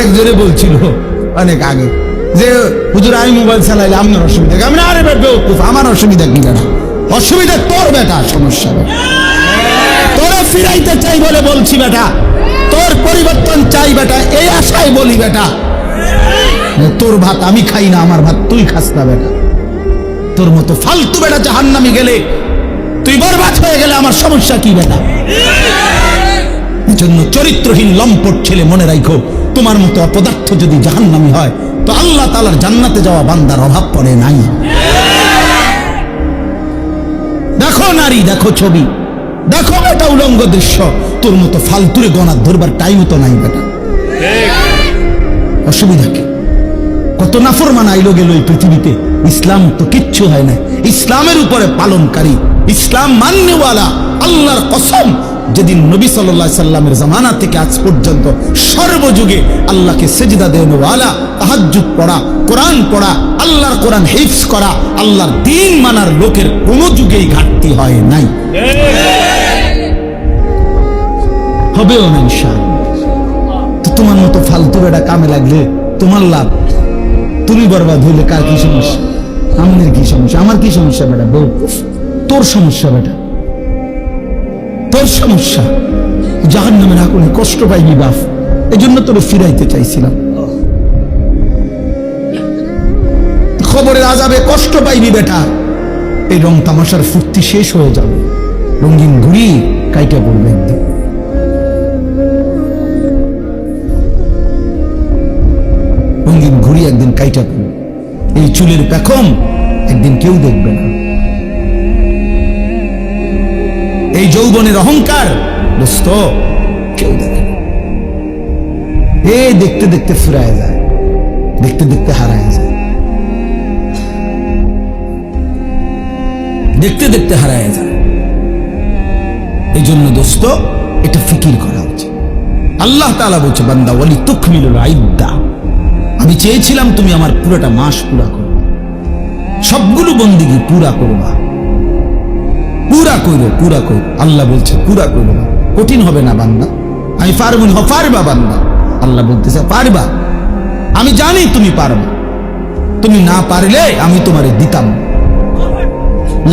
আরেকজনে বলছিল অনেক আগে যে হুজুর আমি মোবাইল চালাইলে আপনার অসুবিধা কি? আমি আরে বেকুফ, আমার অসুবিধা কি বেটা? অসুবিধা তোর বেটা, সমস্যা তোরা ফিরাইতে চাই বলে বলছি বেটা, তোর পরিবর্তন চাই বেটা, এই আশায় বলি বেটা। তোর ভাত আমি খাই না, আমার ভাত তুই খাস না বেটা। তোর মতো ফালতু বেটা জাহান্নামে গেলে, তুই বরবাদ হয়ে গেলে আমার সমস্যা কি বেটা? এজন্য চরিত্রহীন লম্পট ছেলে মনে রাখো, তোমার মতো অপদার্থ যদি জাহান্নামী হয় তো আল্লাহ তাআলার জান্নাতে যাওয়া বান্দার অভাব পড়ে নাই। দেখো নারী, দেখো ছবি, দেখো এটা উলঙ্গ দৃশ্য, তোর মতো ফালতুরে গণার ধরবার টাইম তো নাই বেটা। অসুবিধা কি? কত নাফরমান আইলো গেল এই পৃথিবীতে, ইসলাম তো কিচ্ছু হয় না। ইসলামের উপরে পালনকারী, ইসলাম মাননেওয়ালা, আল্লাহর কসম, যেদিন নবী সাল্লাল্লাহু আলাইহি সাল্লামের জামানা থেকে আজ পর্যন্ত সর্বযুগে আল্লাহকে সেজদা দেওয়ালা, তাহাজ্জুদ পড়া, কোরআন পড়া, আল্লাহর কোরআন হিফজ করা, আল্লাহর দ্বীন মানার লোকের কোন যুগেই ঘাটতি হয় নাই, হবেও না ইনশাআল্লাহ। তো তোমার মতো ফালতু বেটা কামে লাগলে তোমার লাভ, তুমি বরবাদ হইলে কার কি সমস্যা? আমাদের কি সমস্যা? আমার কি সমস্যা বেটা? বউ, তোর সমস্যা বেটা, তোর সমস্যা। জাহান্নামের আগুনে কষ্ট পাইবি বাপ, এই জন্য তোর ফিরাইতে চাইছিলাম। খবরের আযাবে কষ্ট পাইবি বেটা, এই রং তামাশার ফুর্তি শেষ হয়ে যাবে, রঙিন ঘুড়ি কাইটা পড়বে একদিন। রঙিন ঘুড়ি একদিন কাইটা পড়বে, এই চুলের পেখম একদিন কেউ দেখবে না। এই যৌবনের অহংকার দোস্ত কেউ দেখে না। এ দেখতে দেখতে ফুরায় যায়, দেখতে দেখতে হারায় যায়, দেখতে দেখতে হারায় যায়। এই জন্য দোস্ত এটা ফিকির করা উচিত। আল্লাহ তাআলা বলছে, বান্দা ওয়ালি তুকমিলুল ইদ্দা, আমি চেয়েছিলাম তুমি আমার পুরোটা মাস পুরা করো, সবগুলো বন্দিগি পুরা করবা, পুরা করো, পুরা করো। আল্লাহ বলছে পুরা করো, কঠিন হবে না বান্দা, আমি পারবো না। পারবা বান্দা, আল্লাহ বলতেছে পারবা, আমি জানি তুমি পারবা, তুমি না পারলে আমি তোমারে দিতাম।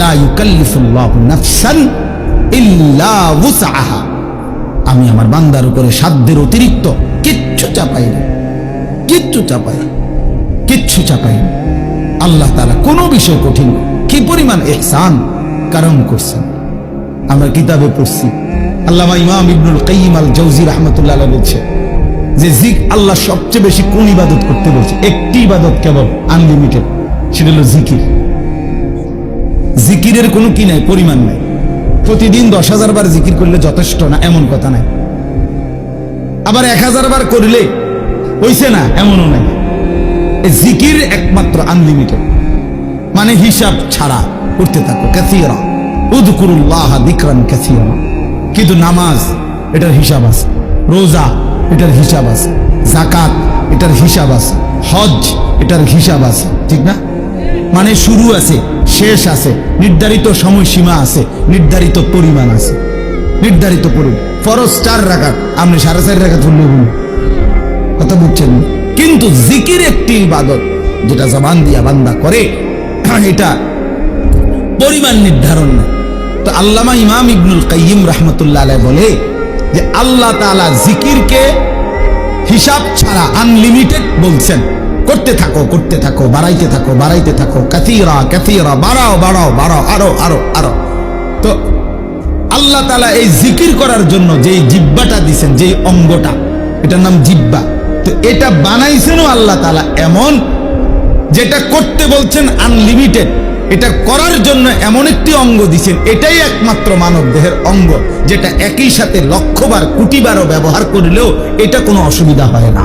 লা ইউকাল্লিফুল্লাহু নাফসান ইল্লা উসআহা, আমি আমার বান্দার উপরে সাধ্যের অতিরিক্ত কিচ্ছু চাপাই না, কিচ্ছু চাপাই, কিচ্ছু চাপাই না। আল্লাহ তাআলা কোনো বিষয় কঠিন, কি পরিমাণ ইহসান কারণ করছেন। আমরা কিতাবে পড়ছি, আল্লামা ইমাম ইবনুল কাইয়িম আল জাওজি রাহমাতুল্লাহ আলাইহি বলছে যে আল্লাহ সবচেয়ে বেশি কোন ইবাদত করতে বলছে? একটি ইবাদত কেবল, আনলিমিটেড, সেটা হলো জিকির। জিকিরের কোনো কি নাই, পরিমাণ নাই। প্রতিদিন 10,000 বার জিকির করলে যথেষ্ট না এমন কথা নাই, আবার 1000 বার করলে হইছে না এমনও নাই। জিকির একমাত্র আনলিমিটেড, মানে হিসাব ছাড়া করতে থাকো। কাসীরা উযকুরুল্লাহ যিকরান কাসীরা, কিন্তু নামাজ এটার হিসাব আছে, রোজা এটার হিসাব আছে, যাকাত এটার হিসাব আছে, হজ এটার হিসাব আছে, ঠিক না? মানে শুরু আছে, শেষ আছে, নির্ধারিত সময়সীমা আছে, নির্ধারিত পরিমাণ আছে, নির্ধারিত পরিমাণ। ফরজ 4 রাকাত, আপনি 4.5 রাকাত পড়লে কথা বুঝছেন? কিন্তু জিকির একটি ইবাদত যেটা জবান দিয়া বান্দা করে, এটা পরিমাণ নির্ধারণ না। তো আল্লামা ইমাম ইবনুল কাইয়িম রাহমাতুল্লাহ আলাইহি বলে যে আল্লাহ তাআলা জিকিরকে হিসাব ছাড়া আনলিমিটেড বলছেন, করতে থাকো, করতে থাকো, বাড়াইতে থাকো, বাড়াইতে থাকো, কাসীরা কাসীরা, বাড়াও বাড়াও বাড়াও, আরো আরো আরো। তো আল্লাহ তাআলা এই জিকির করার জন্য যেই জিহ্বাটা দিবেন, যেই অঙ্গটা, এটার নাম জিহ্বা, তো এটা বানাইছেনও আল্লাহ তাআলা এমন, যেটা করতে বলছেন আনলিমিটেড, এটা করার জন্য এমন একটি অঙ্গ দিছেন, এটাই একমাত্র মানব দেহের অঙ্গ, যেটা একই সাথে লক্ষবার কোটিবারও ব্যবহার করলেও এটা কোনো অসুবিধা হয় না।